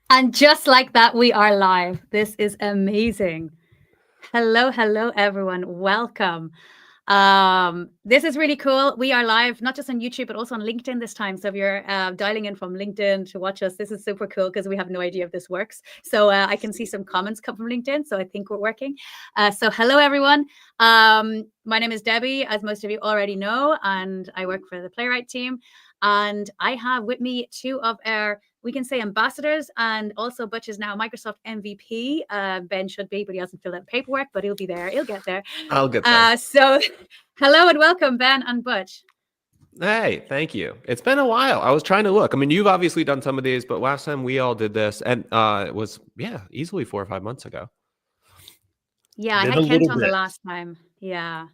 And just like that, we are live. This is amazing. Hello, everyone. Welcome. This is really cool. We are live, not just on YouTube, but also on LinkedIn this time. So if you're dialing in from LinkedIn to watch us, this is super cool because we have no idea if this works. So I can see some comments come from LinkedIn. So I think we're working. So hello, everyone. My name is Debbie, as most of you already know, and I work for the Playwright team. And I have with me two of our, we can say, ambassadors, and also Butch is now Microsoft MVP. Ben should be, but he hasn't filled out paperwork, but he'll be there. He'll get there. I'll get there. So hello and welcome, Ben and Butch. Hey, thank you. It's been a while. I was trying to look. I mean, you've obviously done some of these, but last time we all did this, and it was, easily 4 or 5 months ago. Yeah, I had Kent on the last time. Yeah.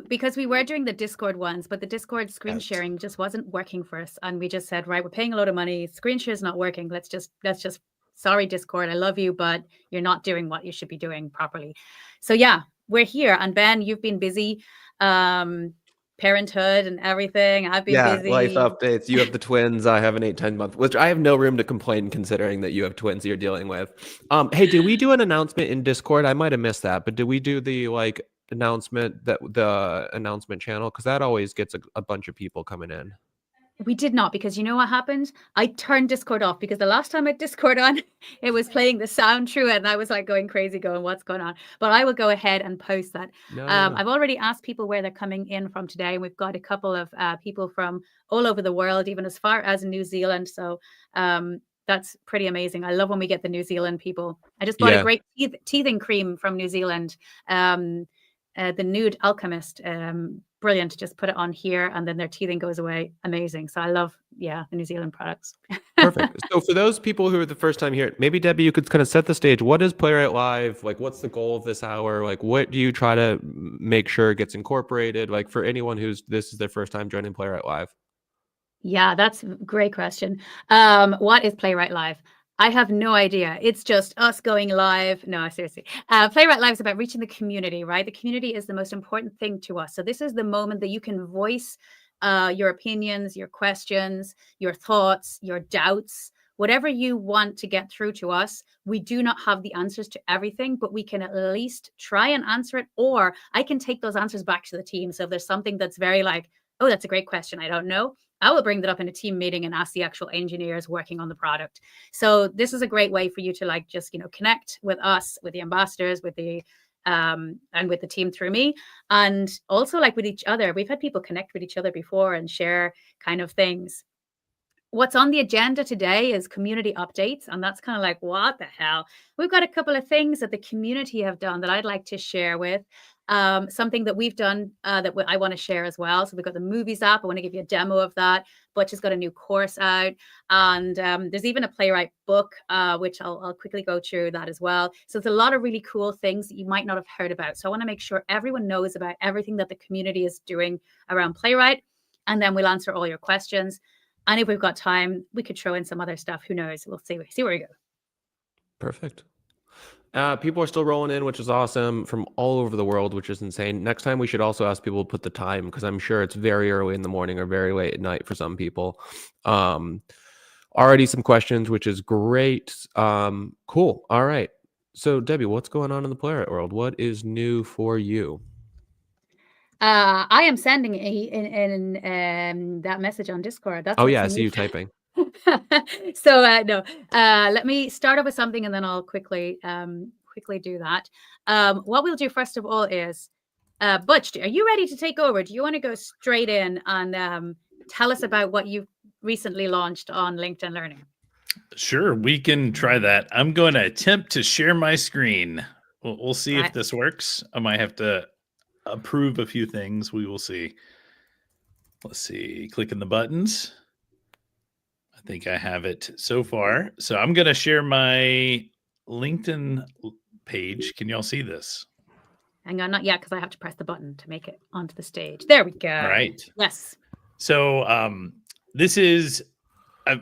Because we were doing the Discord ones, but the Discord screen sharing just wasn't working for us. And we just said, right, we're paying a lot of money. Screen share is not working. Let's just, sorry, Discord, I love you, but you're not doing what you should be doing properly. So yeah, we're here. And Ben, you've been busy. Parenthood and everything. I've been busy. Life updates. You have the twins. I have an 8-10 month, which I have no room to complain considering that you have twins you're dealing with. Hey, did we do an announcement in Discord? I might have missed that, but did we do the announcement, that the announcement channel? Because that always gets a bunch of people coming in. We did not, because you know what happened? I turned Discord off because the last time I had Discord on, it was playing the sound through it, and I was like going crazy, going, what's going on? But I will go ahead and post that. No. I've already asked people where they're coming in from today, and we've got a couple of people from all over the world, even as far as New Zealand. So that's pretty amazing. I love when we get the New Zealand people. I just bought a great teething cream from New Zealand, the Nude Alchemist. Brilliant. Just put it on here and then their teething goes away. Amazing. So I love, the New Zealand products. Perfect. So for those people who are the first time here, maybe Debbie, you could kind of set the stage. What is Playwright Live? Like, what's the goal of this hour? Like, what do you try to make sure gets incorporated? Like, for anyone this is their first time joining Playwright Live. Yeah, that's a great question. What is Playwright Live? I have no idea. It's just us going live. No, seriously. Playwright Live is about reaching the community, right? The community is the most important thing to us. So this is the moment that you can voice your opinions, your questions, your thoughts, your doubts, whatever you want to get through to us. We do not have the answers to everything, but we can at least try and answer it, or I can take those answers back to the team. So if there's something that's very like, oh, that's a great question, I don't know, I will bring that up in a team meeting and ask the actual engineers working on the product. So this is a great way for you to just, connect with us, with the ambassadors, with the and with the team through me, and also with each other. We've had people connect with each other before and share kind of things. What's on the agenda today is community updates, and that's kind of like, what the hell? We've got a couple of things that the community have done that I'd like to share with. Something that we've done that I want to share as well. So we've got the movies app. I want to give you a demo of that. Butch has got a new course out, and there's even a Playwright book, which I'll quickly go through that as well. So it's a lot of really cool things that you might not have heard about. So I want to make sure everyone knows about everything that the community is doing around Playwright, and then we'll answer all your questions. And if we've got time, we could throw in some other stuff. Who knows? We'll see where we go. Perfect. People are still rolling in, which is awesome, from all over the world, which is insane. Next time we should also ask people to put the time, because I'm sure it's very early in the morning or very late at night for some people. Already some questions, which is great. Cool. All right. So Debbie, what's going on in the Playwright world? What is new for you? I am sending in that message on Discord. That's I see you typing. So no, let me start off with something, and then I'll quickly do that. What we'll do first of all is, Butch, are you ready to take over? Do you want to go straight in and tell us about what you recently launched on LinkedIn Learning? Sure, we can try that. I'm going to attempt to share my screen. We'll see if this works. I might have to approve a few things. We will see. Let's see. Clicking the buttons. I think I have it so far. So I'm going to share my LinkedIn page. Can y'all see this? Hang on, not yet, because I have to press the button to make it onto the stage. There we go. All right. Yes. So this is,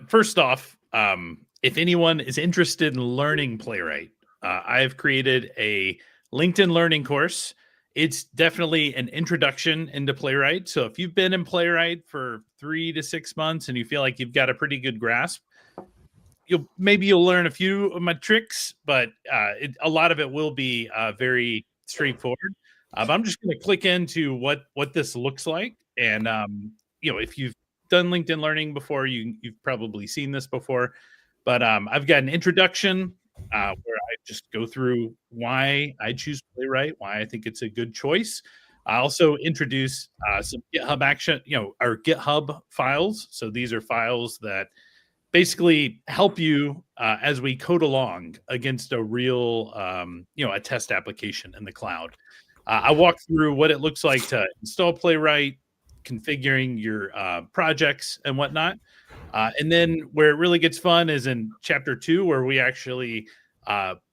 first off, if anyone is interested in learning Playwright, I've created a LinkedIn Learning course. It's definitely an introduction into Playwright. So if you've been in Playwright for 3 to 6 months and you feel like you've got a pretty good grasp, you'll learn a few of my tricks, but a lot of it will be very straightforward. But I'm just going to click into what this looks like, and if you've done LinkedIn Learning before, you've probably seen this before. But I've got an introduction where I just go through why I choose Playwright, why I think it's a good choice. I also introduce some GitHub action, our GitHub files. So these are files that basically help you as we code along against a real, a test application in the cloud. I walk through what it looks like to install Playwright, configuring your projects and whatnot. And then where it really gets fun is in chapter 2, where we actually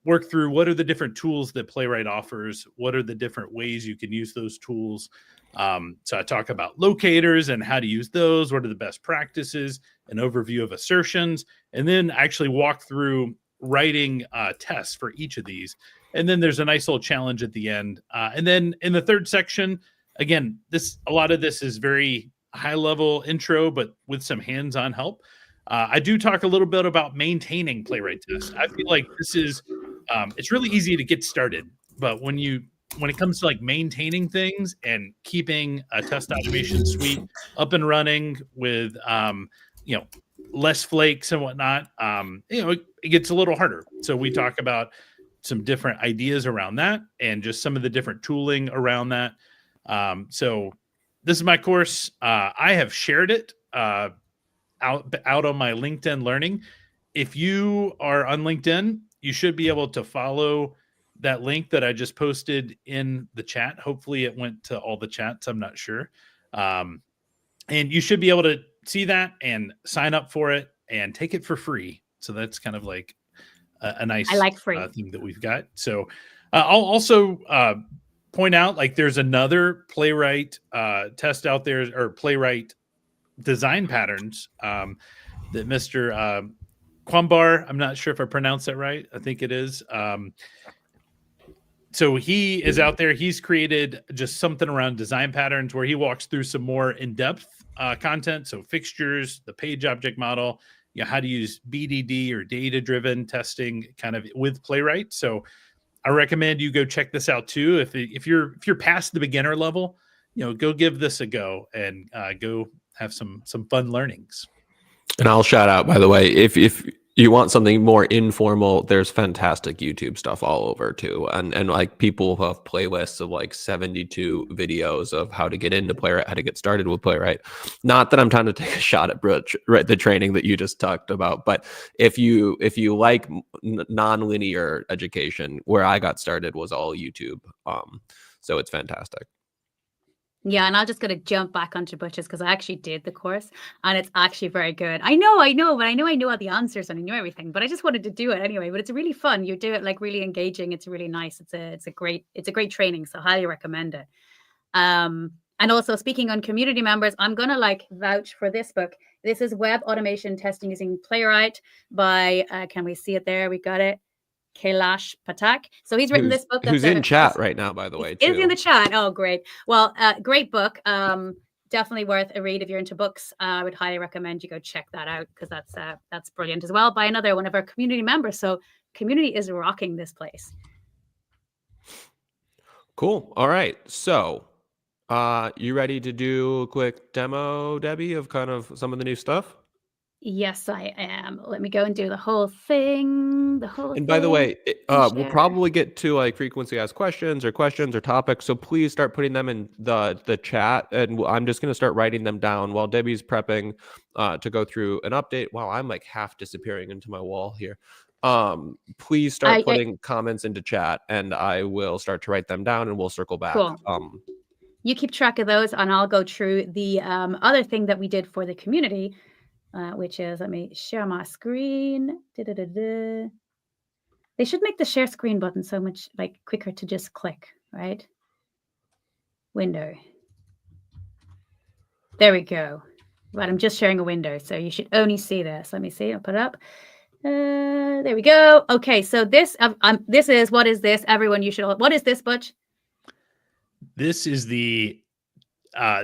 work through what are the different tools that Playwright offers, what are the different ways you can use those tools. So I talk about locators and how to use those, what are the best practices, an overview of assertions, and then actually walk through writing tests for each of these. And then there's a nice little challenge at the end. And then in the third section, again, a lot of this is very high-level intro, but with some hands-on help. I do talk a little bit about maintaining Playwright tests. I feel like this is, it's really easy to get started, but when it comes to like maintaining things and keeping a test automation suite up and running with, less flakes and whatnot, it gets a little harder. So we talk about some different ideas around that and just some of the different tooling around that. So this is my course. I have shared it out on my LinkedIn Learning. If you are on LinkedIn, you should be able to follow that link that I just posted in the chat. Hopefully it went to all the chats. I'm not sure. And you should be able to see that and sign up for it and take it for free. So that's kind of like a nice thing that we've got. So I'll also point out, like, there's another Playwright test out there, or Playwright design patterns that Mr. Kwambar, I'm not sure if I pronounced that right. I think it is. So he is out there. He's created just something around design patterns where he walks through some more in-depth content. So fixtures, the page object model, how to use BDD or data-driven testing kind of with Playwright. So I recommend you go check this out too. If you're past the beginner level, go give this a go and go have some fun learnings. And I'll shout out, by the way, if you want something more informal, there's fantastic YouTube stuff all over too. And like, people have playlists of like 72 videos of how to get into Playwright, how to get started with Playwright. Not that I'm trying to take a shot at the training that you just talked about, but if you like non-linear education, where I got started was all YouTube. So it's fantastic. Yeah, and I'm just going to jump back onto Butch's because I actually did the course and it's actually very good. I know, but I know all the answers and I know everything, but I just wanted to do it anyway. But it's really fun. You do it like really engaging. It's really nice. It's a great training. So highly recommend it. And also, speaking on community members, I'm going to vouch for this book. This is Web Automation Testing Using Playwright by, can we see it there? We got it. Kailash Patak. So he's written this book. Who's in chat right now, by the way. Is in the chat. Oh, great. Well, great book. Definitely worth a read if you're into books. I would highly recommend you go check that out because that's brilliant as well, by another one of our community members. So community is rocking this place. Cool. All right. So you ready to do a quick demo, Debbie, of kind of some of the new stuff? Yes, I am. Let me go and do the whole thing. And by the way, we'll probably get to frequency asked questions or topics. So please start putting them in the chat. And I'm just going to start writing them down while Debbie's prepping to go through an update. Wow, I'm half disappearing into my wall here. Please start putting comments into chat and I will start to write them down and we'll circle back. Cool. You keep track of those and I'll go through the other thing that we did for the community. Which is, let me share my screen. They should make the share screen button so much quicker to just click, right? Window. There we go. Right, I'm just sharing a window, so you should only see this. Let me see. I'll put it up. There we go. Okay, so this is, what is this? Everyone, you should. What is this, Butch? This is the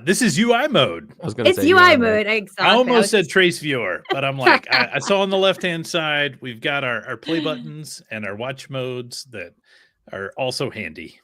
This is UI mode. I was going to It's say UI mode, exactly. I almost said trace viewer, but I'm like, I saw on the left-hand side, we've got our play buttons and our watch modes that are also handy.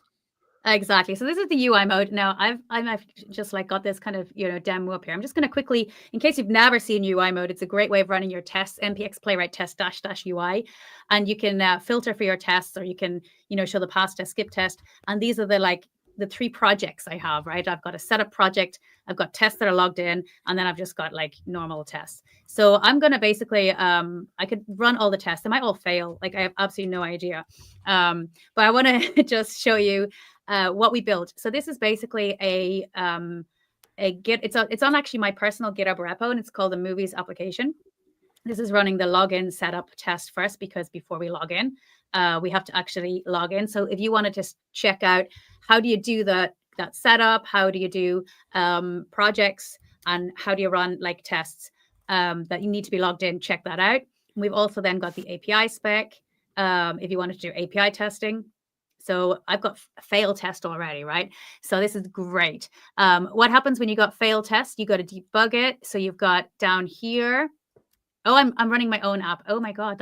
Exactly. So this is the UI mode. Now I've just like got this kind of, demo up here. I'm just going to quickly, in case you've never seen UI mode, it's a great way of running your tests, NPX Playwright test -- UI. And you can filter for your tests, or you can, show the pass test, skip test. And these are the 3 projects I have, right? I've got a setup project, I've got tests that are logged in, and then I've just got like normal tests. So I'm going to basically, I could run all the tests. They might all fail. Like I have absolutely no idea. But I want to just show you what we built. So this is basically a Git. It's on actually my personal GitHub repo, and it's called the movies application. This is running the login setup test first, because before we log in, we have to actually log in. So if you wanted to check out how do you do that setup, how do you do projects, and how do you run like tests that you need to be logged in, check that out. And we've also then got the API spec if you wanted to do API testing. So I've got fail test already, right? So this is great. What happens when you got fail test? You got to debug it. So you've got down here. Oh, I'm running my own app. Oh my God,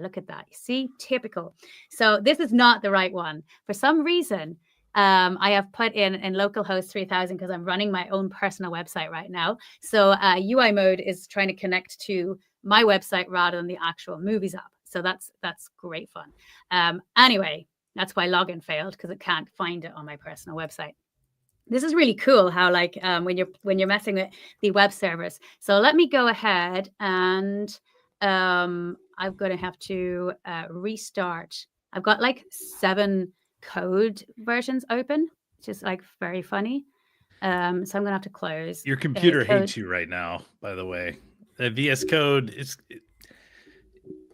look at that. You see, typical. So this is not the right one. For some reason, I have put in localhost 3000 because I'm running my own personal website right now. So UI mode is trying to connect to my website rather than the actual movies app. So that's great fun. Anyway, that's why login failed, because it can't find it on my personal website. This is really cool how when you're messing with the web servers. So let me go ahead and I'm going to have to restart. I've got like 7 code versions open, which is like very funny. So I'm going to have to close. Your computer hates you right now, by the way. The VS Code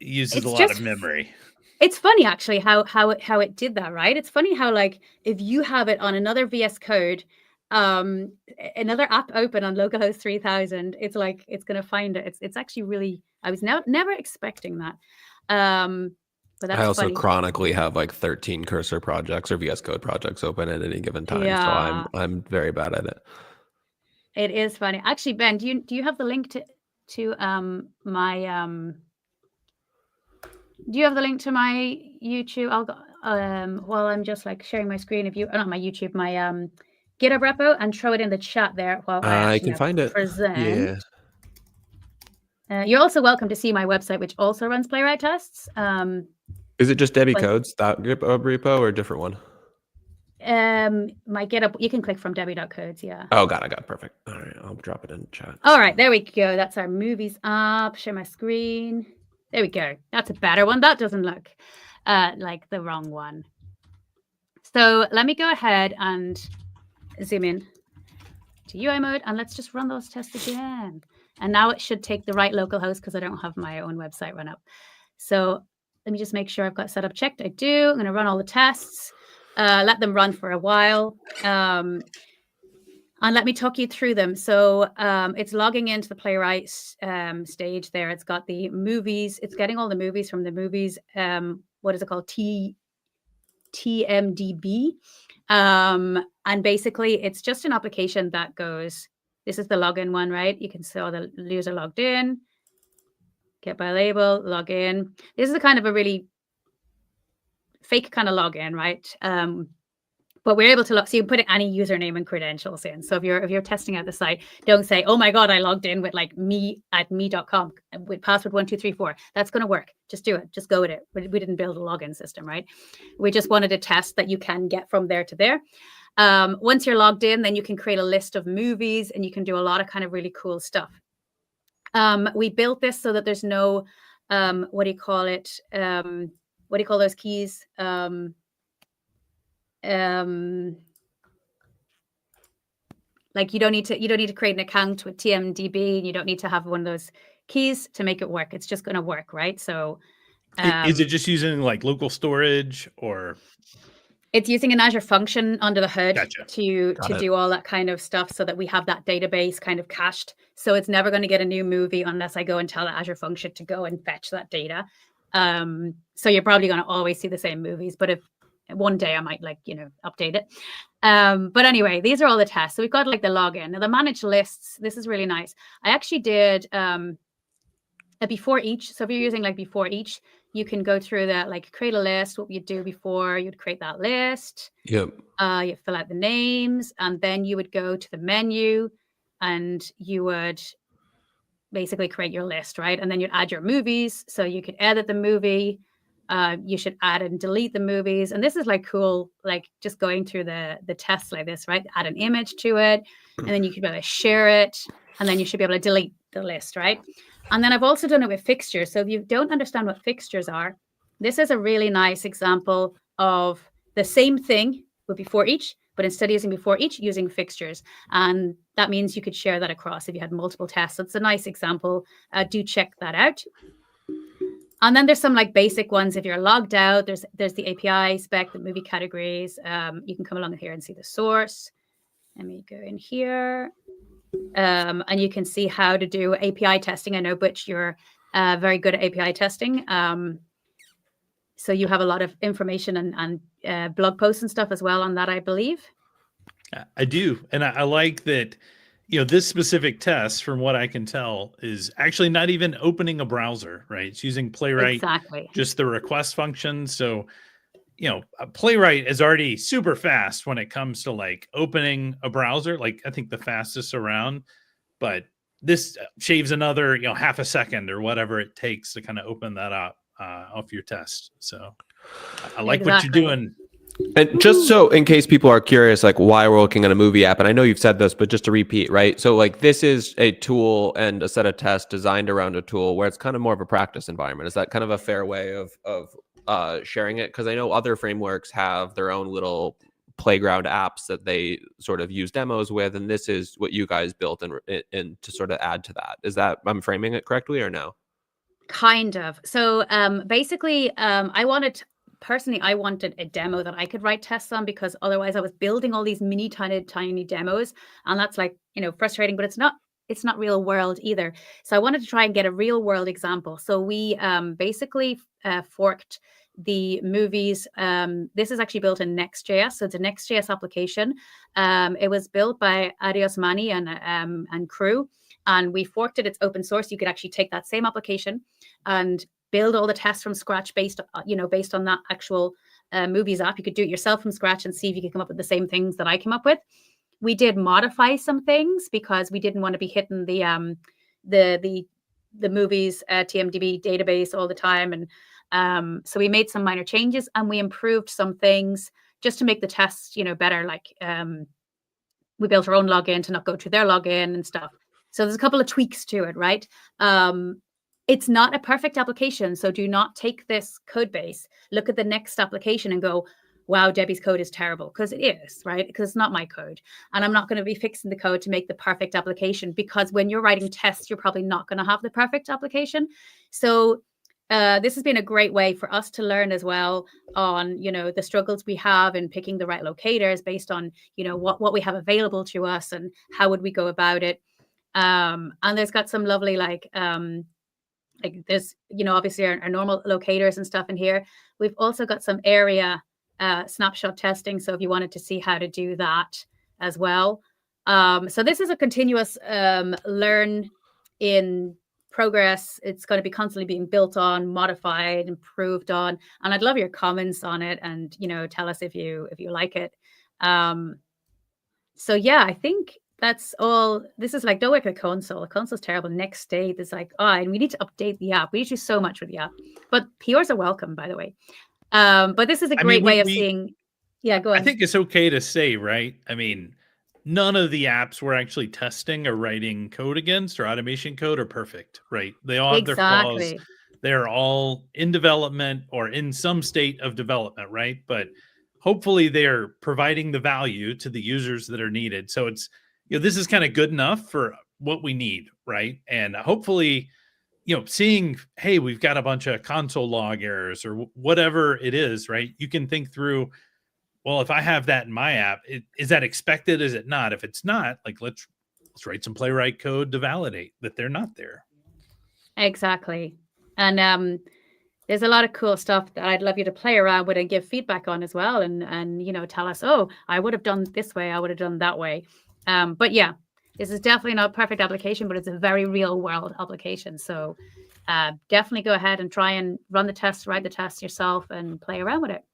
uses a lot of memory. It's funny actually how it did that, right? It's funny how if you have it on another VS Code, another app open on localhost 3000, it's going to find it. It's actually really, I was never expecting that. But that's I also funny. chronically have like 13 cursor projects or VS Code projects open at any given time. Yeah. So I'm very bad at it. It is funny. Actually, Ben, do you have the link to my do you have the link to my YouTube? I'll go while I'm just sharing my screen. If you not my YouTube, my GitHub repo, and throw it in the chat there while I can find it. Present. Yeah. You're also welcome to see my website, which also runs Playwright tests. Is it just Debbie Codes, that GitHub repo, or a different one? My GitHub, you can click from Debbie.codes. Yeah. Oh, got it. Perfect. All right, I'll drop it in the chat. All right, there we go. That's our movies app. Share my screen. There we go. That's a better one. That doesn't look like the wrong one. So let me go ahead and zoom in to UI mode, and let's just run those tests again. And now it should take the right local host because I don't have my own website run up. So let me just make sure I've got setup checked. I do. I'm going to run all the tests, let them run for a while. And let me talk you through them. So it's logging into the Playwright stage there. It's got the movies. It's getting all the movies from the movies. What is it called? TMDB. And basically, it's just an application that goes, this is the login one, right? You can see all the user logged in, get by label, log in. This is a kind of a really fake kind of login, right? But we're able to log, so you can put any username and credentials in. So if you're testing out the site, don't say, oh my God, I logged in with me@me.com with password 1234. That's going to work. Just do it. Just go with it. We didn't build a login system, right? We just wanted a test that you can get from there to there. Once you're logged in, then you can create a list of movies and you can do a lot of kind of really cool stuff. We built this so that there's no, what do you call it? What do you call those keys? Like you don't need to create an account with TMDB, and you don't need to have one of those keys to make it work. It's just going to work, right? So is it just using local storage, or it's using an Azure function under the hood Gotcha. to do all that kind of stuff, so that we have that database kind of cached. So it's never going to get a new movie unless I go and tell the Azure function to go and fetch that data. So you're probably going to always see the same movies, but if one day I might update it. But anyway, these are all the tests. So we've got like the login. Now the manage lists, this is really nice. I actually did a before each. So if you're using like before each, you can go through that, like create a list, what you'd do before you'd create that list. Yep. You fill out the names, and then you would go to the menu and you would basically create your list, right? And then you'd add your movies. So you could edit the movie. You should add and delete the movies. And this is like cool, like just going through the tests like this, right? Add an image to it, and then you could be able to share it, and then you should be able to delete the list, right? And then I've also done it with fixtures. So if you don't understand what fixtures are, this is a really nice example of the same thing with before each, but instead of using before each, using fixtures. And that means you could share that across if you had multiple tests. So it's a nice example. Do check that out. And then there's some like basic ones. If you're logged out, there's the API spec, the movie categories. You can come along here and see the source. Let me go in here. And you can see how to do API testing. I know, Butch, you're very good at API testing. So you have a lot of information and blog posts and stuff as well on that, I believe. I do. And I like that, this specific test, from what I can tell, is actually not even opening a browser, right? It's using Playwright, exactly, just the request function. So, Playwright is already super fast when it comes to like opening a browser, like I think the fastest around, but this shaves another, half a second or whatever it takes to kind of open that up off your test. So I like what you're doing. And just so in case people are curious, like why we're looking at a movie app, and I know you've said this, but just to repeat, right? So like this is a tool and a set of tests designed around a tool where it's kind of more of a practice environment. Is that kind of a fair way of sharing it? Because I know other frameworks have their own little playground apps that they sort of use demos with, and this is what you guys built in to sort of add to that. Is that, I'm framing it correctly or no? Kind of. So basically, I wanted a demo that I could write tests on, because otherwise I was building all these mini tiny demos, and that's like, frustrating, but it's not real world either. So I wanted to try and get a real world example. So we basically forked the movies. This is actually built in Next.js. So it's a Next.js application. It was built by Adios Mani and crew, and we forked it. It's open source. You could actually take that same application and build all the tests from scratch based on that actual movies app. You could do it yourself from scratch and see if you could come up with the same things that I came up with. We did modify some things because we didn't want to be hitting the movies TMDB database all the time, and so we made some minor changes and we improved some things just to make the tests better. Like we built our own login to not go through their login and stuff. So there's a couple of tweaks to it, right? It's not a perfect application, so do not take this code base, look at the next application and go, wow, Debbie's code is terrible, because it is, right? Because it's not my code. And I'm not going to be fixing the code to make the perfect application, because when you're writing tests, you're probably not going to have the perfect application. So this has been a great way for us to learn as well on, the struggles we have in picking the right locators based on, what we have available to us and how would we go about it. And there's got some lovely, like there's, obviously our normal locators and stuff in here. We've also got some area snapshot testing. So if you wanted to see how to do that as well. So this is a continuous learn in progress. It's going to be constantly being built on, modified, improved on. And I'd love your comments on it, and, tell us if you like it. So yeah, I think that's all. This is like, don't work with console. The console's terrible. Next state is like, and we need to update the app. We need to do so much with the app. But PRs are welcome, by the way. But this is a great way of seeing. Yeah, go on. I think it's okay to say, right? I mean, none of the apps we're actually testing or writing code against or automation code are perfect, right? They all have their flaws. They're all in development or in some state of development, right? But hopefully they're providing the value to the users that are needed. So it's, this is kind of good enough for what we need, right? And hopefully, seeing, hey, we've got a bunch of console log errors or whatever it is, right? You can think through, well, if I have that in my app, is that expected? Is it not? If it's not, like, let's write some Playwright code to validate that they're not there. Exactly. And there's a lot of cool stuff that I'd love you to play around with and give feedback on as well. And tell us, oh, I would have done this way, I would have done that way. But yeah, this is definitely not a perfect application, but it's a very real world application. So definitely go ahead and try and run the test, write the test yourself, and play around with it.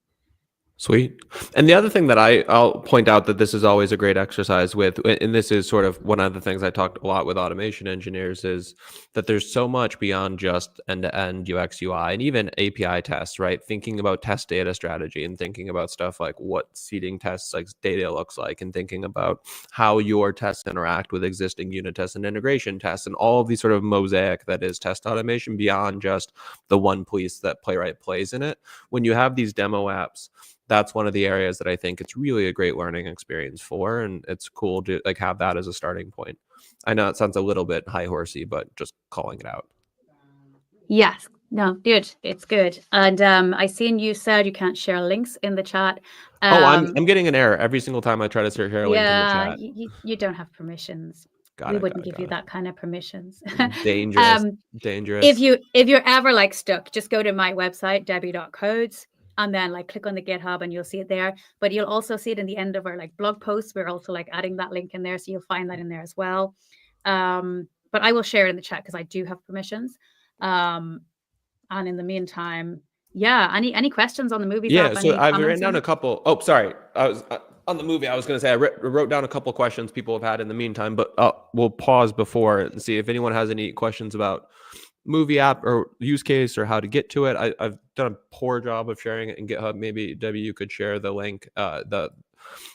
Sweet. And the other thing that I'll point out that this is always a great exercise with, and this is sort of one of the things I talked a lot with automation engineers, is that there's so much beyond just end-to-end UX UI and even API tests, right? Thinking about test data strategy and thinking about stuff like what seeding tests like data looks like, and thinking about how your tests interact with existing unit tests and integration tests, and all of these sort of mosaic that is test automation beyond just the one piece that Playwright plays in it. When you have these demo apps, that's one of the areas that I think it's really a great learning experience for, and it's cool to like have that as a starting point. I know it sounds a little bit high horsey, but just calling it out. Yes, no, good. It's good. And I seen you said you can't share links in the chat. I'm getting an error every single time I try to share a link in the chat. You don't have permissions. We wouldn't give you that kind of permissions. Dangerous. Dangerous. If you're ever like stuck, just go to my website, debbie.codes. And then like click on the GitHub and you'll see it there. But you'll also see it in the end of our like blog posts. We're also like adding that link in there. So you'll find that in there as well. But I will share it in the chat because I do have permissions. And in the meantime, yeah, any questions on the movie? Yeah, so I've written down a couple. Oh, sorry. I was on the movie. I was going to say I wrote down a couple questions people have had in the meantime, but we'll pause before and see if anyone has any questions about movie app or use case or how to get to it. I've done a poor job of sharing it in GitHub. Maybe Debbie, you could share the link. The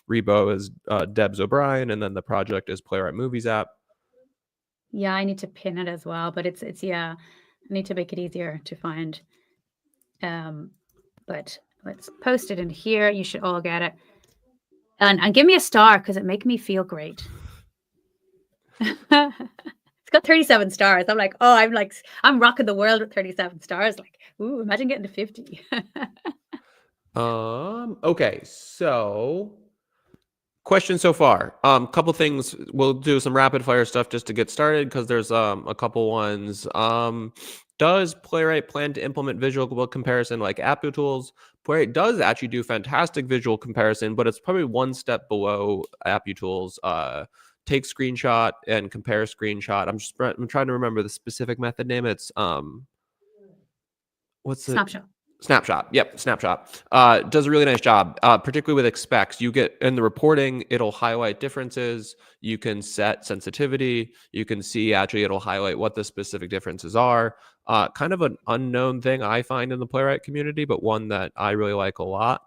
repo is Debs O'Brien, and then the project is Playwright Movies app. Yeah, I need to pin it as well, but it's I need to make it easier to find. But let's post it in here. You should all get it. And give me a star because it makes me feel great. It's got 37 stars. I'm like, oh, I'm rocking the world with 37 stars. Like, ooh, imagine getting to 50. Okay, so questions so far. Couple things. We'll do some rapid fire stuff just to get started because there's a couple ones. Does Playwright plan to implement visual comparison like AppUtools? Playwright does actually do fantastic visual comparison, but it's probably one step below AppUtools. Take screenshot and compare screenshot. I'm trying to remember the specific method name. It's what's the Snapshot. Yep, Snapshot. Does a really nice job, particularly with expects. You get in the reporting, it'll highlight differences. You can set sensitivity. You can see actually it'll highlight what the specific differences are. Kind of an unknown thing I find in the Playwright community, but one that I really like a lot.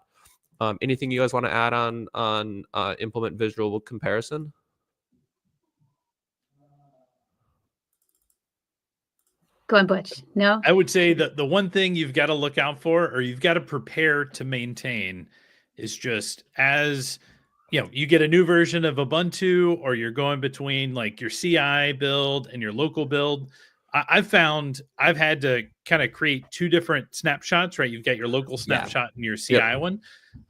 Anything you guys want to add on implement visual comparison? Go on, Butch. No? I would say that the one thing you've got to look out for, or you've got to prepare to maintain, is just as you get a new version of Ubuntu, or you're going between like your CI build and your local build. I've found I've had to kind of create two different snapshots, right? You've got your local snapshot and your CI one.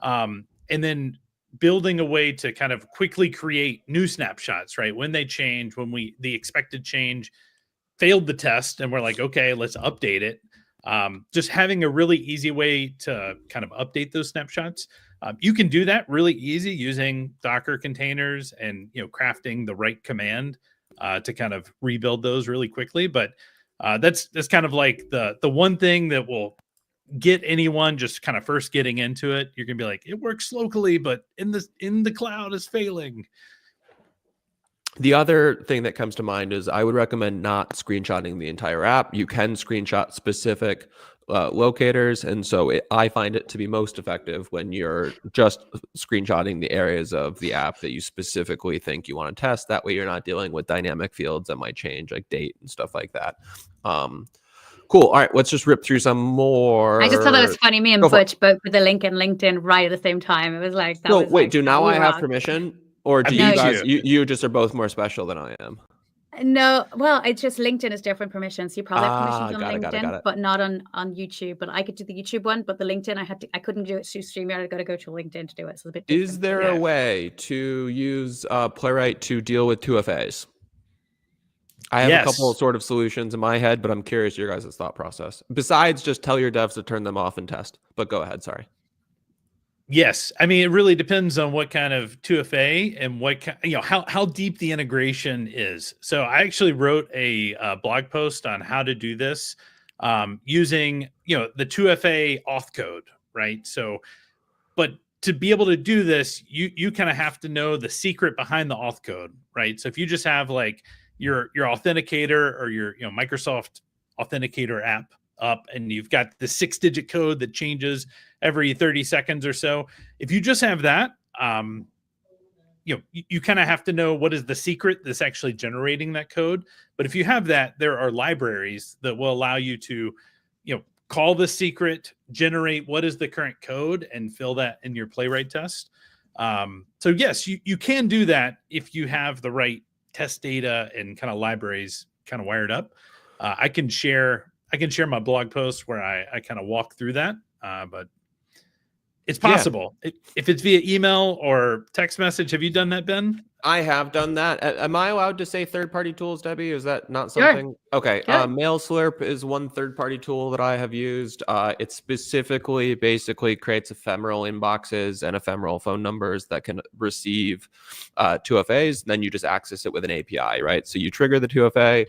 And then building a way to kind of quickly create new snapshots, right? When they change, when the expected change failed the test and we're like, okay, let's update it. Just having a really easy way to kind of update those snapshots. You can do that really easy using Docker containers and crafting the right command to kind of rebuild those really quickly. But that's kind of like the one thing that will get anyone just kind of first getting into it. You're gonna be like, it works locally, but in the cloud is failing. The other thing that comes to mind is I would recommend not screenshotting the entire app. You can screenshot specific locators. And so I find it to be most effective when you're just screenshotting the areas of the app that you specifically think you want to test. That way you're not dealing with dynamic fields that might change, like date and stuff like that. Cool. All right, let's just rip through some more. I just thought that was funny. Me and Butch both with the link in LinkedIn right at the same time. It was like, do now I have permission? Or do you guys, you just are both more special than I am? No, well, it's just LinkedIn is different permissions. You probably have permissions on LinkedIn, but not on YouTube. But I could do the YouTube one, but the LinkedIn I couldn't do it through StreamYard. I got to go to LinkedIn to do it. So it's a bit different. Is there a way to use Playwright to deal with 2FAs? I have a couple Yes. of sort of solutions in my head, but I'm curious your guys' thought process. Besides just tell your devs to turn them off and test. But go ahead, sorry. Yes, I mean it really depends on what kind of 2FA and what how deep the integration is. So I actually wrote a blog post on how to do this using the 2FA auth code, right? So, but to be able to do this, you kind of have to know the secret behind the auth code, right? So if you just have like your authenticator or your Microsoft Authenticator app up, and you've got the 6-digit code that changes every 30 seconds or so. If you just have that, you kind of have to know what is the secret that's actually generating that code. But if you have that, there are libraries that will allow you to, call the secret, generate what is the current code, and fill that in your Playwright test. So yes, you can do that if you have the right test data and kind of libraries kind of wired up. I can share my blog post where I kind of walk through that, but it's possible. Yeah. If it's via email or text message. Have you done that, Ben? I have done that. Am I allowed to say third-party tools, Debbie? Is that not something? Sure. Okay. MailSlurp is one third-party tool that I have used. It specifically basically creates ephemeral inboxes and ephemeral phone numbers that can receive 2FAs. Then you just access it with an API, right? So you trigger the 2FA.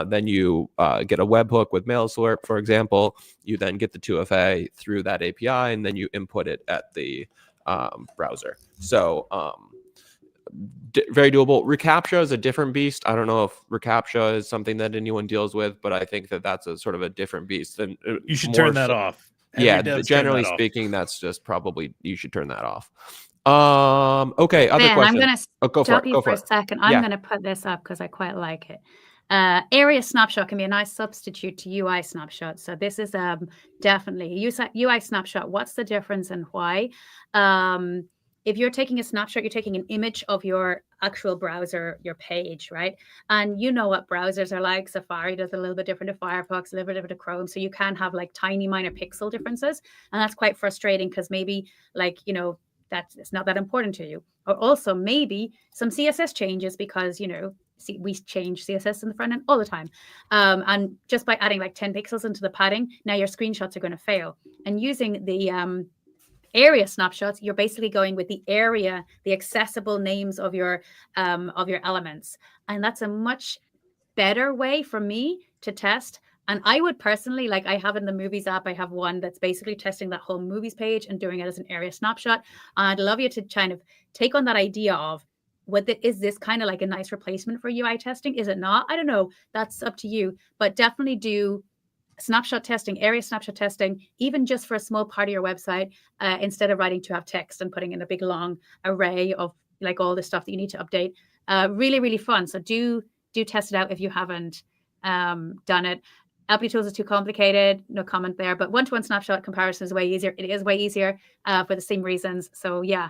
Then you get a webhook with MailSlurp, for example. You then get the 2FA through that API, and then you input it at the browser. So very doable. reCAPTCHA is a different beast. I don't know if reCAPTCHA is something that anyone deals with, but I think that that's a sort of a different beast. And you should turn that off. Generally speaking, that's just probably you should turn that off. Okay, other Ben, questions. I'm going to stop you for a second. I'm going to put this up because I quite like it. Area snapshot can be a nice substitute to UI snapshot. So this is definitely UI snapshot. What's the difference and why? If you're taking a snapshot, you're taking an image of your actual browser, your page, right? And you know what browsers are like. Safari does a little bit different to Firefox, a little bit different to Chrome. So you can have like tiny minor pixel differences. And that's quite frustrating because maybe it's not that important to you. Or also maybe some CSS changes because, we change CSS in the front end all the time. And just by adding like 10 pixels into the padding, now your screenshots are going to fail. And using the area snapshots, you're basically going with the area, the accessible names of your elements. And that's a much better way for me to test. And I would personally, like I have in the movies app, I have one that's basically testing that whole movies page and doing it as an area snapshot. And I'd love you to kind of take on that idea of, is this kind of like a nice replacement for UI testing? Is it not? I don't know. That's up to you. But definitely do snapshot testing, area snapshot testing, even just for a small part of your website, instead of writing to have text and putting in a big long array of like all the stuff that you need to update. Really, really fun. So do test it out if you haven't done it. LP tools is too complicated. No comment there. But one-to-one snapshot comparison is way easier. It is way easier for the same reasons. So yeah,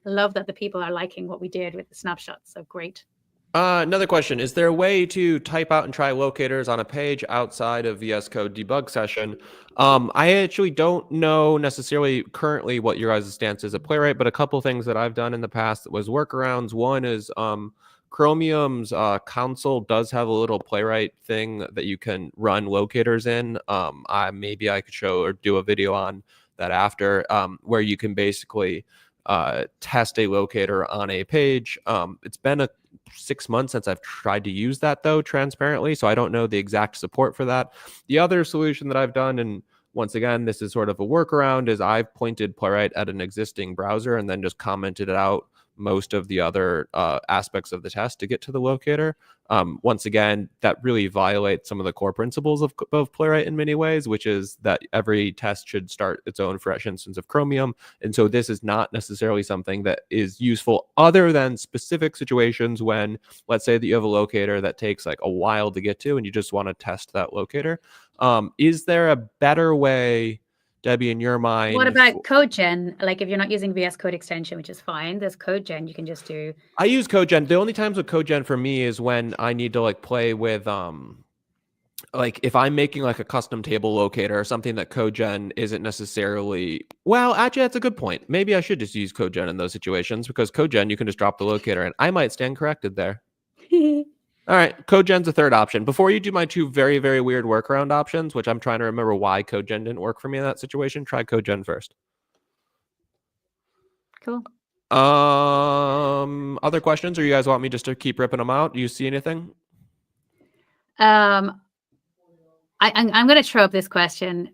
love that the people are liking what we did with the snapshots. So great. Another question. Is there a way to type out and try locators on a page outside of VS Code debug session? I actually don't know necessarily currently what your guys' stance is at Playwright, but a couple things that I've done in the past was workarounds. One is Chromium's console does have a little Playwright thing that you can run locators in. Maybe I could show or do a video on that after, where you can basically test a locator on a page. It's been 6 months since I've tried to use that, though, transparently, so I don't know the exact support for that. The other solution that I've done, and once again, this is sort of a workaround, is I've pointed Playwright at an existing browser and then just commented it out most of the other aspects of the test to get to the locator. Once again, that really violates some of the core principles of Playwright in many ways, which is that every test should start its own fresh instance of Chromium. And so this is not necessarily something that is useful other than specific situations when, let's say that you have a locator that takes like a while to get to and you just want to test that locator. Is there a better way, Debbie, in your mind? What about CodeGen? Like if you're not using VS Code extension, which is fine, there's CodeGen you can just do. I use CodeGen. The only times with CodeGen for me is when I need to like play with like if I'm making like a custom table locator or something that CodeGen isn't necessarily, well, actually that's a good point. Maybe I should just use CodeGen in those situations because CodeGen you can just drop the locator and I might stand corrected there. All right, CodeGen's a third option. Before you do my two very, very weird workaround options, which I'm trying to remember why CodeGen didn't work for me in that situation, try CodeGen first. Cool. Other questions, or you guys want me just to keep ripping them out? Do you see anything? I'm going to throw up this question.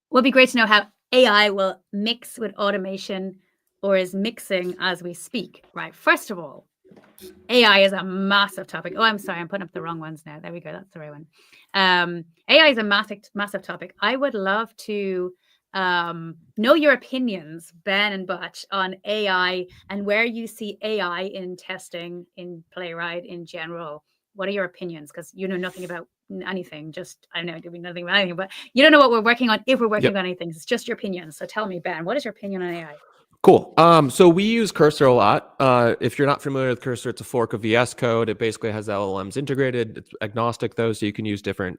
Would be great to know how AI will mix with automation or is mixing as we speak, right? First of all, AI is a massive topic. Oh, I'm sorry, I'm putting up the wrong ones now. There we go. That's the right one. AI is a massive topic. I would love to know your opinions, Ben and Butch, on AI and where you see AI in testing, in Playwright in general. What are your opinions? Because you know nothing about anything. Just, I know nothing about anything, but you don't know what we're working on if we're working on anything. It's just your opinions. So tell me, Ben, what is your opinion on AI? Cool. So we use Cursor a lot. If you're not familiar with Cursor, it's a fork of VS Code. It basically has LLMs integrated. It's agnostic though, so you can use different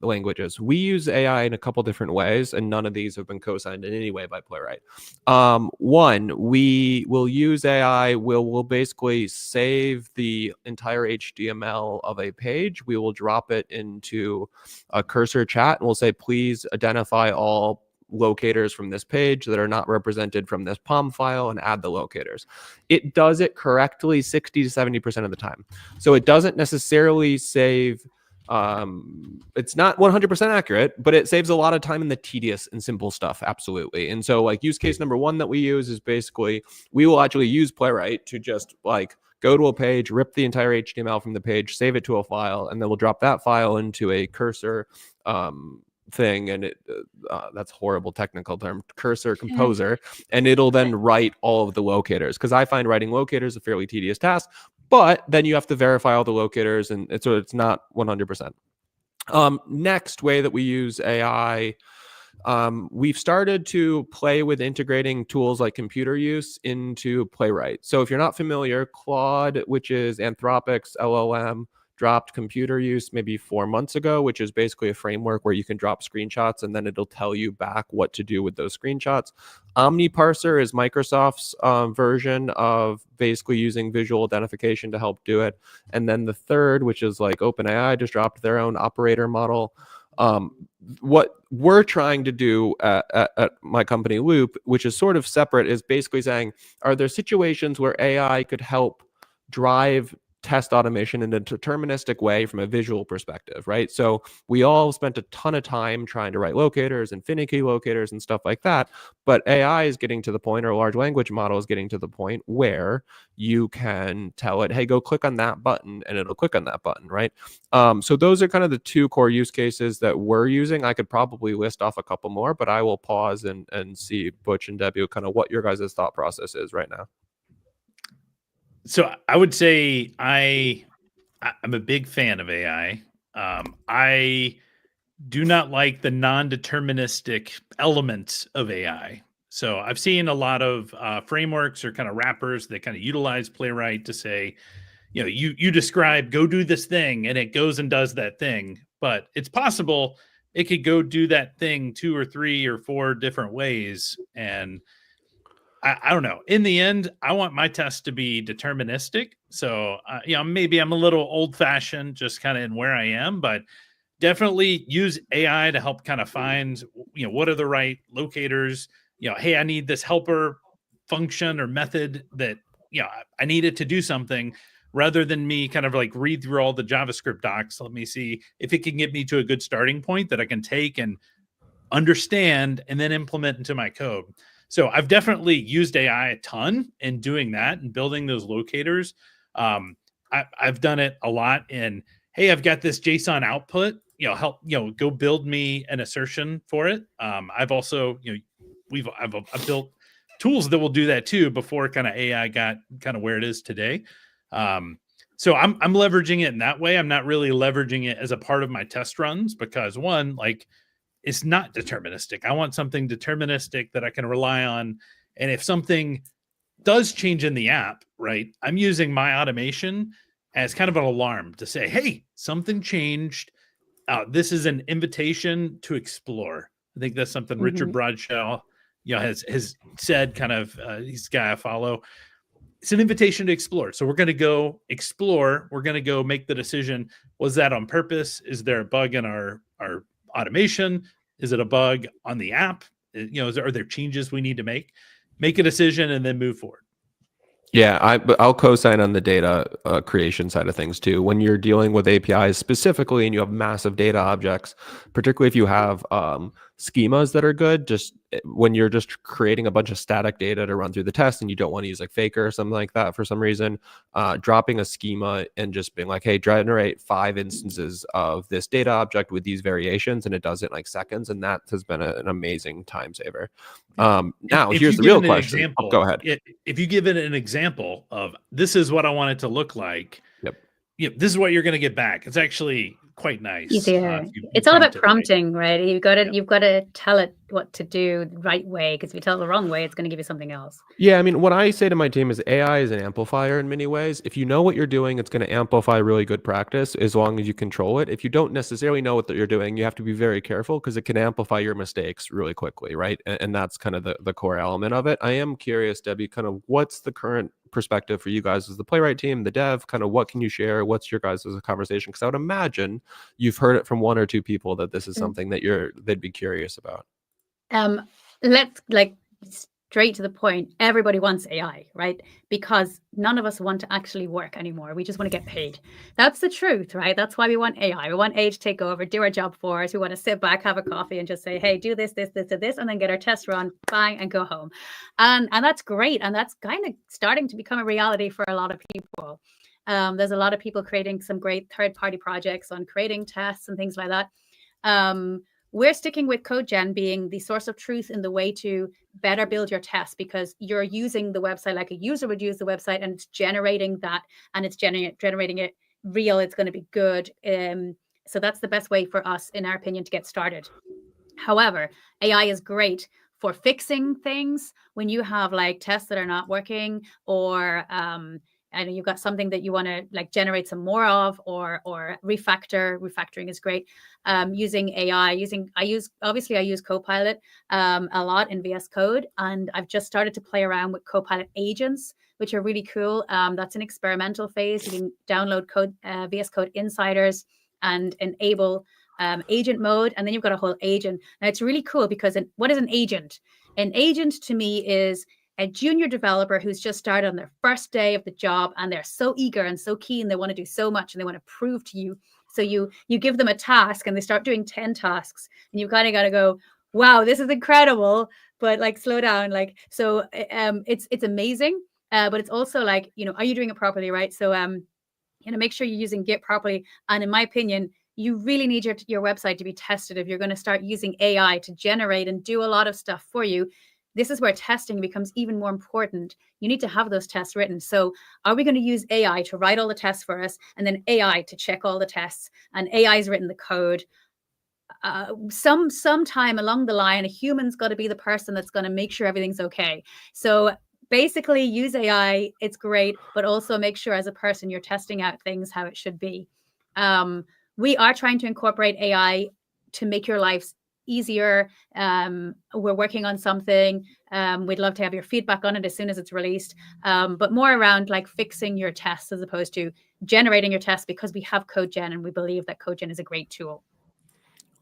languages. We use AI in a couple different ways, and none of these have been co-signed in any way by Playwright. One, we will use AI. We'll basically save the entire HTML of a page. We will drop it into a Cursor chat, and we'll say, please identify all locators from this page that are not represented from this POM file and add the locators. It does it correctly 60 to 70% of the time. So it doesn't necessarily save, it's not 100% accurate, but it saves a lot of time in the tedious and simple stuff. Absolutely. And so like use case number one that we use is basically, we will actually use Playwright to just like go to a page, rip the entire HTML from the page, save it to a file, and then we'll drop that file into a Cursor thing, and it that's horrible technical term, Cursor composer, and it'll then write all of the locators, because I find writing locators a fairly tedious task, but then you have to verify all the locators, and it's not 100%. Next way that we use AI, we've started to play with integrating tools like computer use into Playwright. So if you're not familiar, Claude, which is Anthropic's LLM, dropped computer use maybe 4 months ago, which is basically a framework where you can drop screenshots and then it'll tell you back what to do with those screenshots. OmniParser is Microsoft's version of basically using visual identification to help do it. And then the third, which is like OpenAI, just dropped their own operator model. What we're trying to do at my company Loop, which is sort of separate, is basically saying, are there situations where AI could help drive test automation in a deterministic way from a visual perspective, right? So we all spent a ton of time trying to write locators and finicky locators and stuff like that, but AI is getting to the point, or a large language model is getting to the point where you can tell it, hey, go click on that button, and it'll click on that button, right? So those are kind of the two core use cases that we're using. I could probably list off a couple more, but I will pause and see, Butch and Debbie, kind of what your guys' thought process is right now. So I would say I'm a big fan of AI. I do not like the non-deterministic elements of AI. So I've seen a lot of frameworks or kind of wrappers that kind of utilize Playwright to say, you know, you describe, go do this thing, and it goes and does that thing. But it's possible it could go do that thing 2 or 3 or 4 different ways. And I don't know. In the end, I want my test to be deterministic. So, maybe I'm a little old fashioned just kind of in where I am, but definitely use AI to help kind of find, what are the right locators, hey, I need this helper function or method that, I need it to do something, rather than me kind of like read through all the JavaScript docs. Let me see if it can get me to a good starting point that I can take and understand and then implement into my code. So I've definitely used AI a ton in doing that and building those locators. I've done it a lot in, hey, I've got this JSON output, help, go build me an assertion for it. I've also, I've built tools that will do that too before kind of AI got kind of where it is today. So I'm leveraging it in that way. I'm not really leveraging it as a part of my test runs because one, like, it's not deterministic. I want something deterministic that I can rely on. And if something does change in the app, right, I'm using my automation as kind of an alarm to say, hey, something changed. This is an invitation to explore. I think that's something Richard Bradshaw, has said, kind of, he's a guy I follow. it's an invitation to explore. So we're going to go explore. We're going to go make the decision. Was that on purpose? Is there a bug in our automation? Is it a bug on the app? Are there changes we need to make? Make a decision and then move forward. Yeah, but I'll co-sign on the data creation side of things too. When you're dealing with APIs specifically and you have massive data objects, particularly if you have schemas that are good, just when you're just creating a bunch of static data to run through the test and you don't want to use like Faker or something like that for some reason, dropping a schema and just being like, hey, generate 5 instances of this data object with these variations, and it does it in like seconds, and that has been an amazing time saver. Now, here's the real question. Go ahead. If you give it an example of this is what I want it to look like, yep, this is what you're going to get back. It's actually quite nice. Easier. It's all about prompting, right? You've got to tell it what to do the right way, because if you tell it the wrong way, it's going to give you something else. Yeah, I mean, what I say to my team is AI is an amplifier in many ways. If you know what you're doing, it's going to amplify really good practice as long as you control it. If you don't necessarily know what you're doing, you have to be very careful because it can amplify your mistakes really quickly, right? And that's kind of the core element of it. I am curious, Debbie, kind of what's the current perspective for you guys as the Playwright team, the dev, kind of what can you share? What's your guys' conversation? Because I would imagine you've heard it from 1 or 2 people that this is something that they'd be curious about. Let's straight to the point. Everybody wants AI, right? Because none of us want to actually work anymore. We just want to get paid. That's the truth, right? That's why we want AI. We want AI to take over, do our job for us. We want to sit back, have a coffee, and just say, hey, do this, and then get our test run, bang, and go home. And that's great. And that's kind of starting to become a reality for a lot of people. There's a lot of people creating some great third-party projects on creating tests and things like that. We're sticking with CodeGen being the source of truth in the way to better build your tests, because you're using the website like a user would use the website, and it's generating that, and it's generating it real. It's going to be good. So that's the best way for us, in our opinion, to get started. However, AI is great for fixing things when you have like tests that are not working, or and you've got something that you want to like generate some more of, or refactoring is great. Using AI, I use Copilot a lot in VS Code, and I've just started to play around with Copilot agents, which are really cool. That's an experimental phase. You can download VS Code Insiders and enable agent mode, and then you've got a whole agent. Now it's really cool because what is an agent? An agent to me is a junior developer who's just started on their first day of the job, and they're so eager and so keen. They want to do so much, and they want to prove to you. So you give them a task, and they start doing 10 tasks, and you kind of got to go, wow, this is incredible, but like slow down. Like, so it's amazing. But it's also like, are you doing it properly, right? So make sure you're using Git properly. And in my opinion, you really need your website to be tested if you're going to start using AI to generate and do a lot of stuff for you. This is where testing becomes even more important. You need to have those tests written. So are we going to use AI to write all the tests for us, and then AI to check all the tests, and AI's written the code? Sometime along the line, a human's got to be the person that's going to make sure everything's okay. So basically use AI. It's great, but also make sure as a person you're testing out things how it should be. We are trying to incorporate AI to make your lives easier. We're working on something. We'd love to have your feedback on it as soon as it's released, but more around like fixing your tests as opposed to generating your tests, because we have CodeGen and we believe that CodeGen is a great tool.